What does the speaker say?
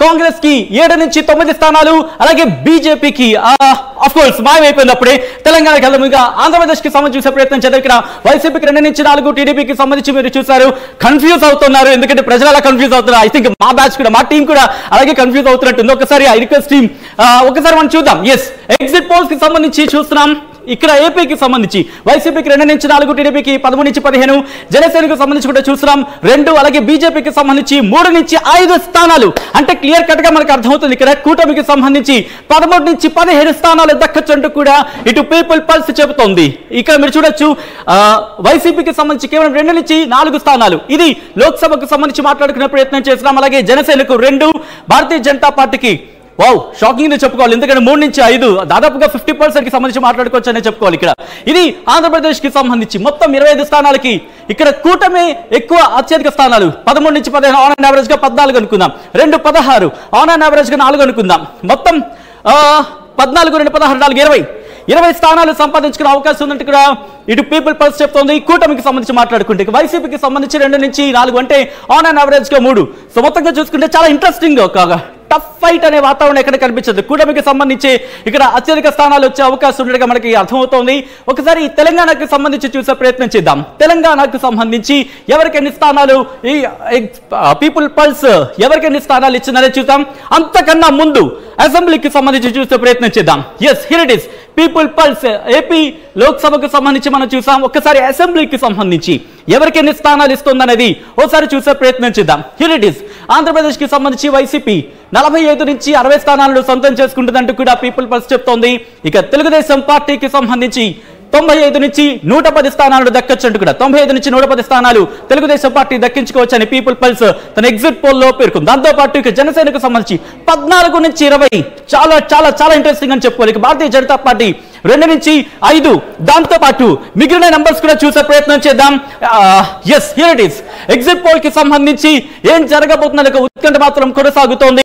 కాంగ్రెస్ కి 7 నుంచి 9 స్థానాలు, అలాగే బీజేపీకి ఆఫ్ కోర్స్ మాయమైపోయినప్పుడే తెలంగాణకి వెళ్ళముగా ఆంధ్రప్రదేశ్ కి సంబంధించి చూసే ప్రయత్నం చేద్దాం. ఇక్కడ వైసీపీకి 2 నుంచి 4, టీడీపీకి సంబంధించి మీరు చూసారు కన్ఫ్యూజ్ అవుతున్నారు, ఎందుకంటే ప్రజలు అలా కన్ఫ్యూజ్ అవుతున్నారు. ఐ థింక్ మా బ్యాచ్ కూడా, మా టీం కూడా అలాగే కన్ఫ్యూజ్ అవుతున్నట్టుంది. ఒకసారి ఐ రిక్వెస్ట్ టీం ఒకసారి మనం చూద్దాం. ఎస్, ఎగ్జిట్ పోల్స్ కి సంబంధించి చూస్తున్నాం. ఇక్కడ ఏపీకి సంబంధించి వైసీపీకి 2 నుంచి 4, టీడీపీకి 13 నుంచి 15, జనసేనకు సంబంధించి కూడా చూస్తున్నాం 2, అలాగే బీజేపీకి సంబంధించి 3 నుంచి 5 స్థానాలు. అంటే క్లియర్ కట్ గా మనకు అర్థమవుతుంది ఇక్కడ కూటమికి సంబంధించి 13 నుంచి 17 స్థానాలు దక్కచ్చంటూ కూడా ఇటు పీపుల్ పల్స్ చెబుతోంది. ఇక్కడ మీరు చూడొచ్చు వైసీపీకి సంబంధించి కేవలం 2 నుంచి 4 స్థానాలు. ఇది లోక్సభకు సంబంధించి మాట్లాడుకునే ప్రయత్నం చేస్తున్నాం. అలాగే జనసేనకు 2, భారతీయ జనతా పార్టీకి షాకింగ్ చెప్పుకోవాలి, ఎందుకంటే 3 నుంచి 5 దాదాపుగా 50% కి సంబంధించి మాట్లాడుకోవచ్చు అనే చెప్పుకోవాలి. ఇక్కడ ఇది ఆంధ్రప్రదేశ్ కి సంబంధించి మొత్తం 25 స్థానాలకి ఇక్కడ కూటమి ఎక్కువ అత్యధిక స్థానాలు 13 నుంచి 15, ఆన్ అండ్ యావరేజ్ గా 14 అనుకుందాం, 2 16, ఆన్ అండ్ యావరేజ్ గా 4 అనుకుందాం, మొత్తం 14, 2, 16, 20 స్థానాలు సంపాదించుకునే అవకాశం ఉందంటే ఇక్కడ ఇటు పీపుల్ పల్స్ చెప్తోంది. కూటమికి సంబంధించి మాట్లాడుకుంటే వైసీపీకి సంబంధించి 2 నుంచి 4 అంటే ఆన్ అండ్ యావరేజ్ గా 3. సో మొత్తంగా చూసుకుంటే చాలా ఇంట్రెస్టింగ్ ఒక టఫ్ ఫైట్ అనే వాతావరణం ఎక్కడ కనిపించదు. కూటమికి సంబంధించి ఇక్కడ అత్యధిక స్థానాలు వచ్చే అవకాశం ఉండగా మనకి అర్థమవుతోంది. ఒకసారి తెలంగాణకి సంబంధించి చూసే ప్రయత్నం చేద్దాం. తెలంగాణకు సంబంధించి ఎవరికి ఎన్ని స్థానాలు ఈ పీపుల్ పల్స్ ఎవరికి ఎన్ని స్థానాలు ఇచ్చిందనే చూద్దాం. అంతకన్నా ముందు అసెంబ్లీకి సంబంధించి చూసే ప్రయత్నం చేద్దాం. Yes, here it is People Pulse AP లోక్సభకు సంబంధించి మనం చూసాం. ఒక్కసారి అసెంబ్లీకి సంబంధించి ఎవరికి ఎన్ని స్థానాలు ఇస్తుందనేది ఓసారి చూసే ప్రయత్నం చేద్దాం. హియర్ ఇట్ ఇస్ ఆంధ్రప్రదేశ్ కి సంబంధించి వైసీపీ 45 నుంచి 60 స్థానాలను సొంతం చేసుకుంటుందంటూ కూడా పీపుల్ పల్స్ చెప్తోంది. ఇక తెలుగుదేశం పార్టీకి సంబంధించి 95 నుంచి 110 స్థానాలు దక్కచ్చంటూ కూడా 95 నుంచి 110 స్థానాలు తెలుగుదేశం పార్టీ దక్కించుకోవచ్చని పీపుల్ పల్స్ తన ఎగ్జిట్ పోల్ లో పేర్కొంది. దాంతో పాటు ఇక జనసేనకు సంబంధించి 14 నుంచి 20 చాలా చాలా చాలా ఇంట్రెస్టింగ్ అని చెప్పుకోవాలి. ఇక భారతీయ జనతా పార్టీ 2 నుంచి 5, దాంతో పాటు మిగిలిన నంబర్స్ కూడా చూసే ప్రయత్నం చేద్దాం. Yes, here it is exit poll కి సంబంధించి ఏం జరగబోతుందనే ఉత్కంఠ మాత్రం కొనసాగుతోంది.